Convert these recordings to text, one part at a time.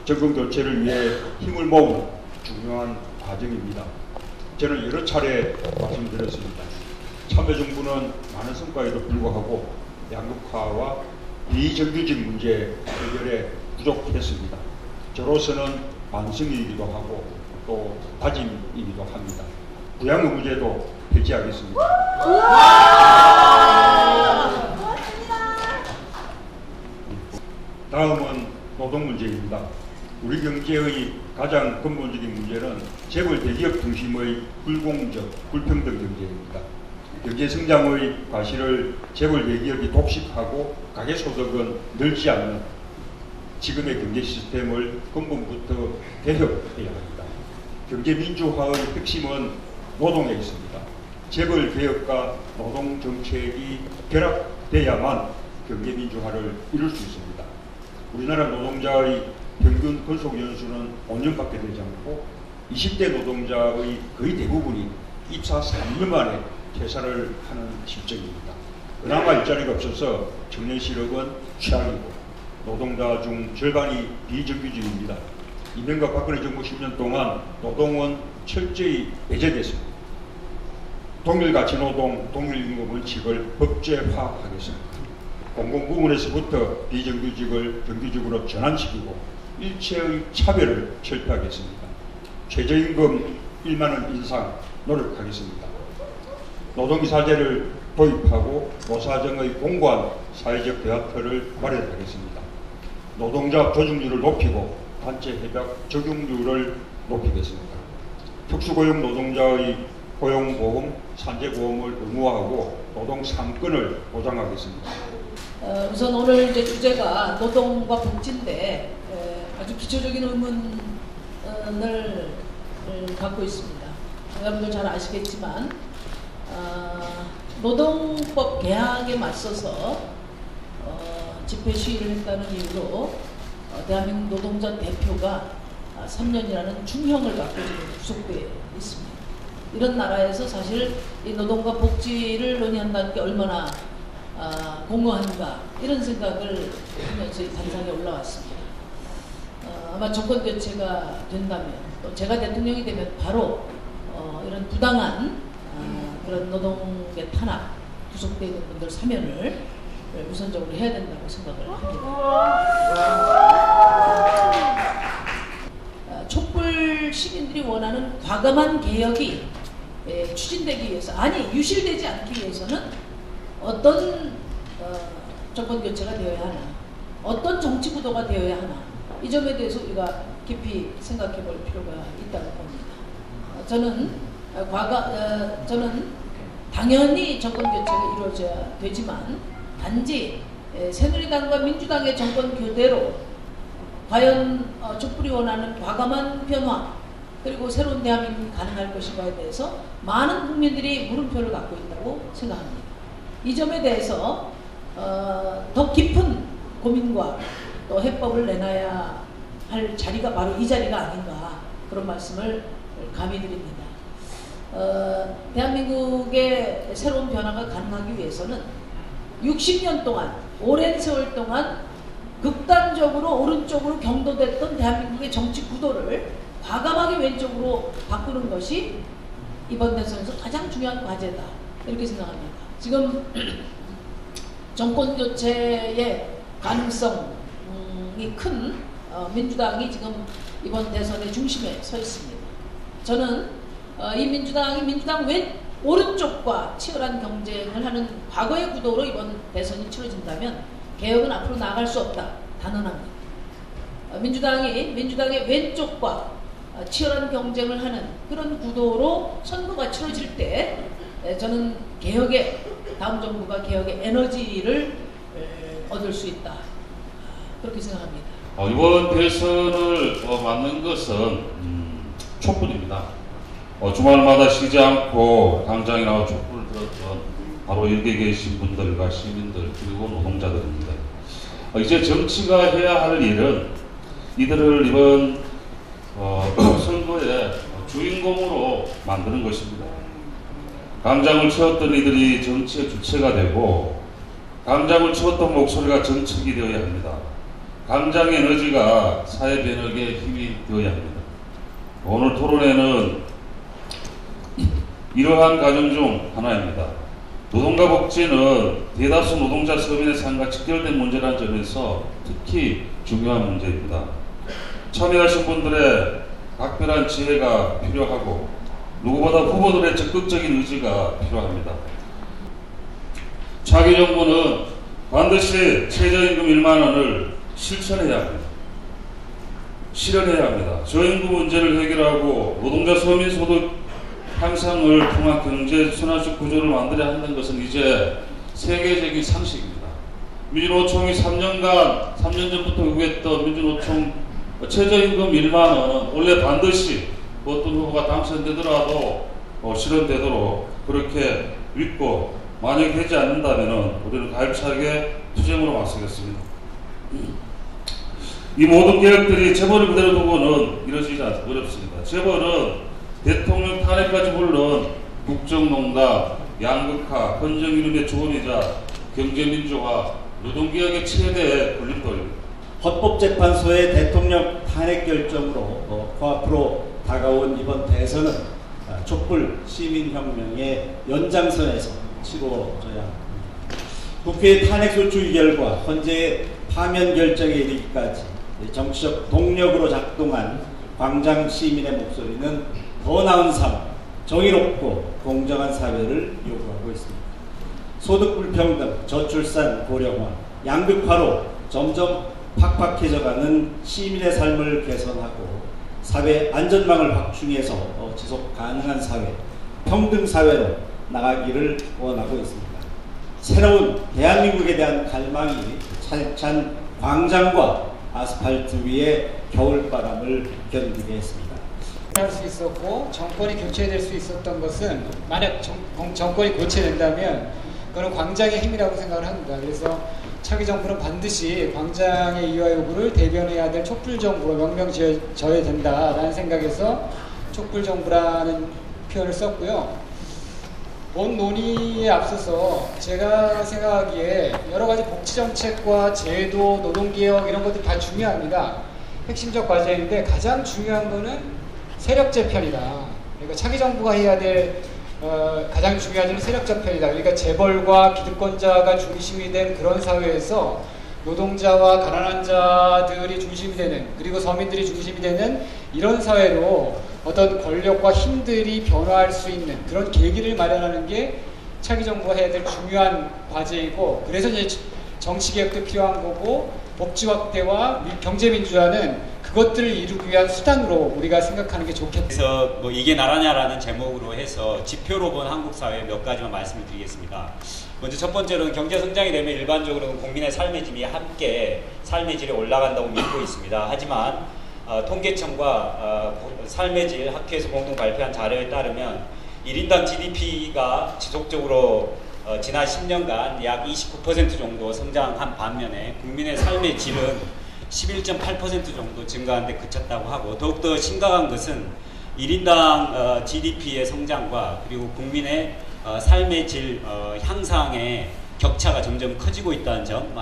정권 교체를 위해 힘을 모으는 중요한 과정입니다. 저는 여러 차례 말씀드렸습니다. 참여정부는 많은 성과에도 불구하고 양극화와 비정규직 문제 해결에 부족했습니다. 저로서는 반성이기도 하고 또 다짐이기도 합니다. 부양의 문제도 해지하겠습니다. 다음은 노동 문제입니다. 우리 경제의 가장 근본적인 문제는 재벌 대기업 중심의 불공정, 불평등 경제입니다. 경제 성장의 과실을 재벌 대기업이 독식하고 가계소득은 늘지 않는 지금의 경제 시스템을 근본부터 개혁해야 합니다. 경제 민주화의 핵심은 노동에 있습니다. 재벌 개혁과 노동 정책이 결합돼야만 경제 민주화를 이룰 수 있습니다. 우리나라 노동자의 평균 근속 연수는 5년밖에 되지 않고 20대 노동자의 거의 대부분이 입사 3년 만에 퇴사를 하는 실정입니다. 그나마 일자리가 없어서 청년 실업은 최악이고 노동자 중 절반이 비정규직입니다. 이명박 박근혜 정부 10년 동안 노동은 철저히 배제됐습니다. 동일가치노동, 동일임금 원칙을 법제화하겠습니다. 공공부문에서부터 비정규직을 정규직으로 전환시키고 일체의 차별을 철폐하겠습니다. 최저임금 1만원 인상 노력하겠습니다. 노동이사제를 도입하고 노사정의 공고한 사회적 대화틀을 마련하겠습니다. 노동자 조직률을 높이고 단체 협약 적용률을 높이겠습니다. 특수고용 노동자의 고용보험, 산재보험을 의무화하고 노동 3권을 보장하겠습니다. 우선 오늘 이제 주제가 노동과 복지인데 아주 기초적인 의문을 갖고 있습니다. 여러분들 잘 아시겠지만 노동법 개혁에 맞서서 집회 시위를 했다는 이유로 대한민국 노동자 대표가 3년이라는 중형을 받고 지금 구속되어 있습니다. 이런 나라에서 사실 이 노동과 복지를 논의한다는 게 얼마나 공허한가 이런 생각을 하면서 이 단상에 올라왔습니다. 아마 정권 교체가 된다면 또 제가 대통령이 되면 바로 이런 부당한 그런 노동의 탄압, 구속되어 있는 분들 사면을 우선적으로 해야 된다고 생각을 합니다. 촛불 시민들이 원하는 과감한 개혁이 추진되기 위해서, 아니 유실되지 않기 위해서는 어떤 정권 교체가 되어야 하나, 어떤 정치 구도가 되어야 하나, 이 점에 대해서 우리가 깊이 생각해 볼 필요가 있다고 봅니다. 저는 당연히 정권 교체가 이루어져야 되지만 단지 새누리당과 민주당의 정권 교대로 과연 촛불이 원하는 과감한 변화 그리고 새로운 대한민국이 가능할 것인가에 대해서 많은 국민들이 물음표를 갖고 있다고 생각합니다. 이 점에 대해서 더 깊은 고민과 또 해법을 내놔야 할 자리가 바로 이 자리가 아닌가, 그런 말씀을 감히 드립니다. 대한민국의 새로운 변화가 가능하기 위해서는 60년 동안, 오랜 세월 동안 극단적으로 오른쪽으로 경도됐던 대한민국의 정치 구도를 과감하게 왼쪽으로 바꾸는 것이 이번 대선에서 가장 중요한 과제다, 이렇게 생각합니다. 지금 정권 교체의 가능성이 큰 민주당이 지금 이번 대선의 중심에 서 있습니다. 저는 이 민주당 오른쪽과 치열한 경쟁을 하는 과거의 구도로 이번 대선이 치러진다면 개혁은 앞으로 나아갈 수 없다, 단언합니다. 민주당의 왼쪽과 치열한 경쟁을 하는 그런 구도로 선거가 치러질 때 저는 다음 정부가 개혁의 에너지를 얻을 수 있다, 그렇게 생각합니다. 이번 대선을 맞는 것은 촛불입니다. 주말마다 쉬지 않고 당장에 나와 촛불을 들었던 바로 여기 계신 분들과 시민들 그리고 노동자들입니다. 이제 정치가 해야 할 일은 이들을 이번 선거의 주인공으로 만드는 것입니다. 감장을 채웠던 이들이 정치의 주체가 되고 감장을 채웠던 목소리가 정책이 되어야 합니다. 강장의 에너지가 사회 변혁에 힘이 되어야 합니다. 오늘 토론회는 이러한 과정 중 하나입니다. 노동과 복지는 대다수 노동자 서민의 삶과 직결된 문제라는 점에서 특히 중요한 문제입니다. 참여하신 분들의 각별한 지혜가 필요하고 누구보다 후보들의 적극적인 의지가 필요합니다. 차기 정부는 반드시 최저임금 1만 원을 실천해야 합니다. 실현해야 합니다. 저임금 문제를 해결하고 노동자 서민 소득 향상을 통한 경제 순환식 구조를 만들어야 한다는 것은 이제 세계적인 상식입니다. 민주노총이 3년 전부터 요구했던 민주노총 최저임금 1만 원은 원래 반드시 어떤 후보가 당선되더라도 실현되도록 그렇게 믿고 만약에 되지 않는다면 우리는 가열차게 투쟁으로 맞서겠습니다. 이 모든 개혁들이 재벌을 그대로 두고는 이루어지지 어렵습니다. 재벌은 대통령 탄핵까지 물론 국정농단, 양극화, 헌정 이름의 조언이자 경제민주화, 노동개혁의 최대 걸림돌입니다. 헌법재판소의 대통령 탄핵 결정으로 코앞으로 다가온 이번 대선은 촛불 시민혁명의 연장선에서 치러져야 합니다. 국회의 탄핵소추 의결과 헌재의 파면 결정에 이르기까지 정치적 동력으로 작동한 광장 시민의 목소리는 더 나은 삶, 정의롭고 공정한 사회를 요구하고 있습니다. 소득 불평등, 저출산, 고령화, 양극화로 점점 팍팍해져가는 시민의 삶을 개선하고 사회 안전망을 확충해서 지속 가능한 사회, 평등 사회로 나가기를 원하고 있습니다. 새로운 대한민국에 대한 갈망이 차찬 광장과 아스팔트 위에 겨울바람을 견디게 했습니다. 할 수 있었고 정권이 교체될 수 있었던 것은 만약 정권이 교체된다면 그건 광장의 힘이라고 생각을 합니다. 그래서 차기 정부는 반드시 광장의 이화 요구를 대변해야 될 촛불정부로 명명지어져야 된다라는 생각에서 촛불정부라는 표현을 썼고요. 본 논의에 앞서서 제가 생각하기에 여러 가지 복지정책과 제도, 노동개혁 이런 것들이 다 중요합니다. 핵심적 과제인데 가장 중요한 거는 세력재편이다. 그러니까 차기 정부가 해야 될 가장 중요한 일은 세력재편이다. 그러니까 재벌과 기득권자가 중심이 된 그런 사회에서 노동자와 가난한 자들이 중심이 되는, 그리고 서민들이 중심이 되는 이런 사회로 어떤 권력과 힘들이 변화할 수 있는 그런 계기를 마련하는 게 차기 정부가 해야 될 중요한 과제이고, 그래서 이제 정치개혁도 필요한 거고 복지 확대와 경제민주화는 그것들을 이루기 위한 수단으로 우리가 생각하는 게 좋겠다. 그래서 뭐 이게 나라냐라는 제목으로 해서 지표로 본 한국 사회 몇 가지만 말씀을 드리겠습니다. 먼저 첫 번째로는 경제 성장이 되면 일반적으로는 국민의 삶의 질이 함께 삶의 질이 올라간다고 믿고 있습니다. 하지만 통계청과 삶의 질 학회에서 공동 발표한 자료에 따르면 1인당 GDP가 지속적으로 지난 10년간 약 29% 정도 성장한 반면에 국민의 삶의 질은 11.8% 정도 증가한 데 그쳤다고 하고, 더욱더 심각한 것은 1인당 GDP의 성장과 그리고 국민의 삶의 질 향상의 격차가 점점 커지고 있다는 점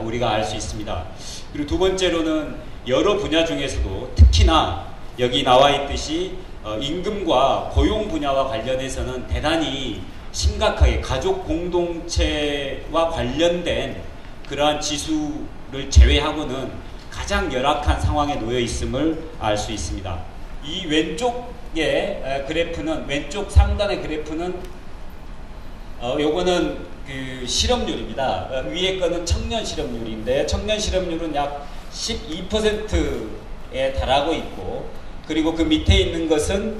우리가 알 수 있습니다. 그리고 두 번째로는 여러 분야 중에서도 특히나 여기 나와 있듯이 임금과 고용 분야와 관련해서는 대단히 심각하게 가족 공동체와 관련된 그러한 지수를 제외하고는 가장 열악한 상황에 놓여 있음을 알 수 있습니다. 이 왼쪽의 그래프는, 왼쪽 상단의 그래프는 요거는 그 실업률입니다. 위에 거는 청년 실업률인데 청년 실업률은 약 12%에 달하고 있고, 그리고 그 밑에 있는 것은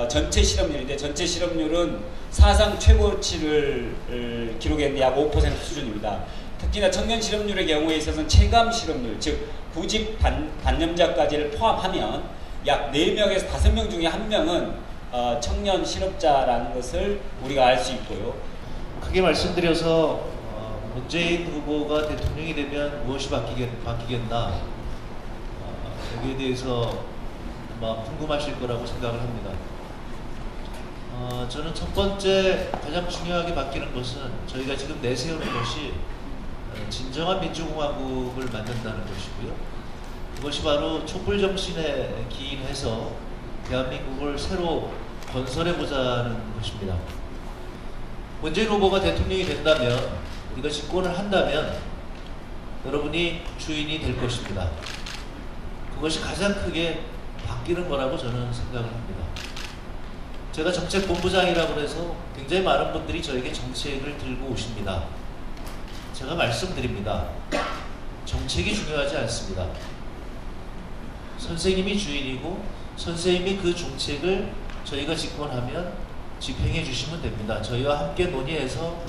전체 실업률인데 전체 실업률은 사상 최고치를 기록했는데 약 5% 수준입니다. 특히나 청년 실업률의 경우에 있어서는 체감 실업률, 즉 구직 단념자까지를 포함하면 약 4명에서 5명 중에 1명은 청년 실업자라는 것을 우리가 알 수 있고요. 크게 말씀드려서 문재인 후보가 대통령이 되면 무엇이 바뀌겠나, 여기에 대해서 아마 궁금하실 거라고 생각을 합니다. 저는 첫 번째 가장 중요하게 바뀌는 것은 저희가 지금 내세우는 것이 진정한 민주공화국을 만든다는 것이고요. 그것이 바로 촛불 정신에 기인해서 대한민국을 새로 건설해보자는 것입니다. 문재인 후보가 대통령이 된다면, 우리가 집권을 한다면 여러분이 주인이 될 것입니다. 그것이 가장 크게 바뀌는 거라고 저는 생각을 합니다. 제가 정책본부장이라고 해서 굉장히 많은 분들이 저에게 정책을 들고 오십니다. 제가 말씀드립니다. 정책이 중요하지 않습니다. 선생님이 주인이고 선생님이 그 정책을 저희가 집권하면 집행해 주시면 됩니다. 저희와 함께 논의해서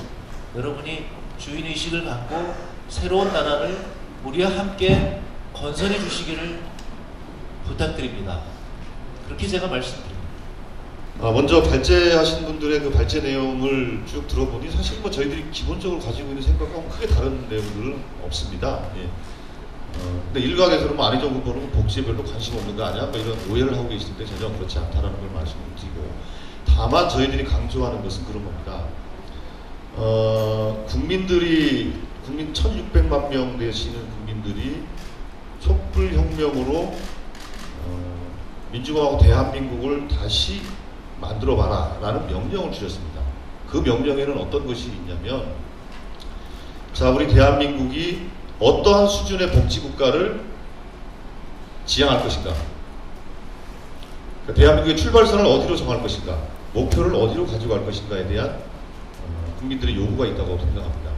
여러분이 주인의식을 갖고 새로운 나라를 우리와 함께 건설해 주시기를 부탁드립니다. 그렇게 제가 말씀드립니다. 먼저 발제하신 분들의 그 발제 내용을 쭉 들어보니 사실 뭐 저희들이 기본적으로 가지고 있는 생각과 크게 다른 내용들은 없습니다. 예. 근데 일각에서는 뭐 안희정 후보는 복지에 별로 관심 없는 거 아니야? 뭐 이런 오해를 하고 계시는데 전혀 그렇지 않다라는 걸 말씀을 드리고, 다만 저희들이 강조하는 것은 그런 겁니다. 국민 1600만 명 되시는 국민들이 촛불혁명으로 민주공화국 대한민국을 다시 만들어봐라 라는 명령을 주셨습니다. 그 명령에는 어떤 것이 있냐면, 자, 우리 대한민국이 어떠한 수준의 복지국가를 지향할 것인가, 그러니까 대한민국의 출발선을 어디로 정할 것인가, 목표를 어디로 가지고 갈 것인가에 대한 국민들의 요구가 있다고 생각합니다.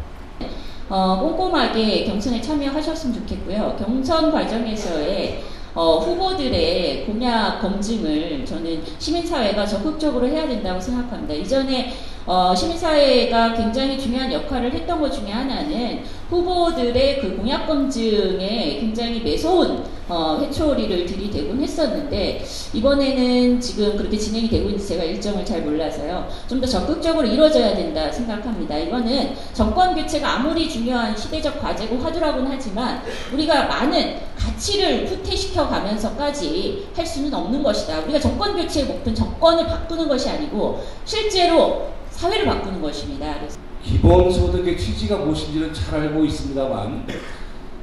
꼼꼼하게 경선에 참여하셨으면 좋겠고요. 경선 과정에서의 후보들의 공약 검증을 저는 시민사회가 적극적으로 해야 된다고 생각합니다. 이전에 시민사회가 굉장히 중요한 역할을 했던 것 중에 하나는 후보들의 그 공약 검증에 굉장히 매서운 회초리를 들이대곤 했었는데, 이번에는 지금 그렇게 진행이 되고 있는지 제가 일정을 잘 몰라서요. 좀 더 적극적으로 이루어져야 된다 생각합니다. 이거는 정권 교체가 아무리 중요한 시대적 과제고 화두라고는 하지만 우리가 많은 가치를 후퇴시켜 가면서까지 할 수는 없는 것이다. 우리가 정권 교체의 목표는 정권을 바꾸는 것이 아니고 실제로 사회를 바꾸는 것입니다. 그래서 기본소득의 취지가 무엇인지는 잘 알고 있습니다만,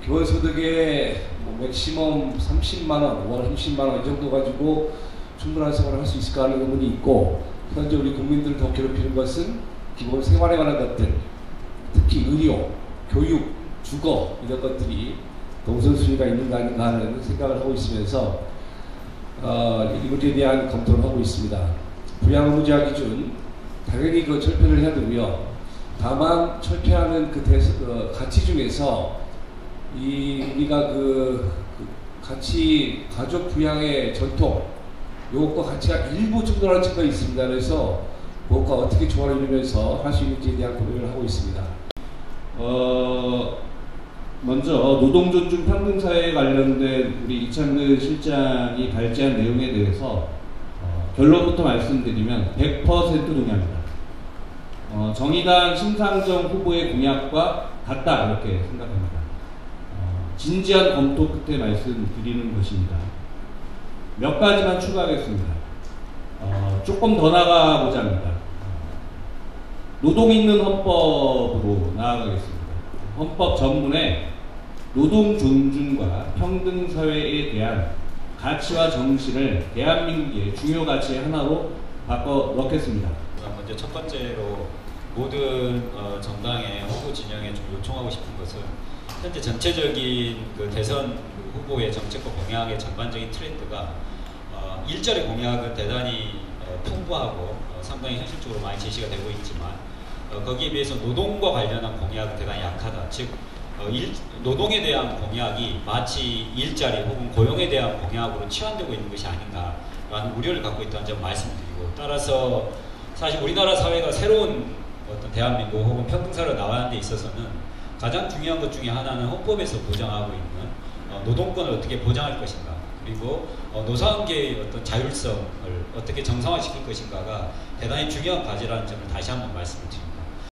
기본소득의 맥시멈 30만원, 월 30만원 이 정도 가지고 충분한 생활을 할 수 있을까 하는 의문이 있고, 현재 우리 국민들을 더 괴롭히는 것은 기본 생활에 관한 것들, 특히 의료, 교육, 주거 이런 것들이 동선순위가 있는가 아닌가 하는 생각을 하고 있으면서 이 문제에 대한 검토를 하고 있습니다. 부양의무자 기준 당연히 그 철폐를 해야 되고요. 다만 철폐하는 그 가치 중에서 우리가 가치 가족 부양의 전통 요것과 가치가 일부 충돌하는 측면이 있습니다. 그래서 그것과 어떻게 조화를 이루면서 할 수 있는지에 대한 고민을 하고 있습니다. 먼저 노동존중 평등사회에 관련된 우리 이창근 실장이 발제한 내용에 대해서 결론부터 말씀드리면 100% 동의합니다. 정의당 심상정 후보의 공약과 같다 이렇게 생각합니다. 진지한 검토 끝에 말씀드리는 것입니다. 몇 가지만 추가하겠습니다. 조금 더 나가보자 합니다. 노동 있는 헌법으로 나아가겠습니다. 헌법 전문에 노동 존중과 평등 사회에 대한 가치와 정신을 대한민국의 중요 가치의 하나로 바꿔 넣겠습니다. 먼저 첫 번째로 모든 정당의 후보 진영에 좀 요청하고 싶은 것은, 현재 전체적인 그 대선 후보의 정책과 공약의 전반적인 트렌드가 일절의 공약은 대단히 풍부하고 상당히 현실적으로 많이 제시가 되고 있지만, 거기에 비해서 노동과 관련한 공약은 대단히 약하다. 즉 노동에 대한 공약이 마치 일자리 혹은 고용에 대한 공약으로 치환되고 있는 것이 아닌가라는 우려를 갖고 있다는 점 말씀드리고, 따라서 사실 우리나라 사회가 새로운 어떤 대한민국 혹은 평등사회로 나가는 데 있어서는 가장 중요한 것 중에 하나는 헌법에서 보장하고 있는 노동권을 어떻게 보장할 것인가, 그리고 노사관계의 어떤 자율성을 어떻게 정상화시킬 것인가가 대단히 중요한 과제라는 점을 다시 한번 말씀드립니다.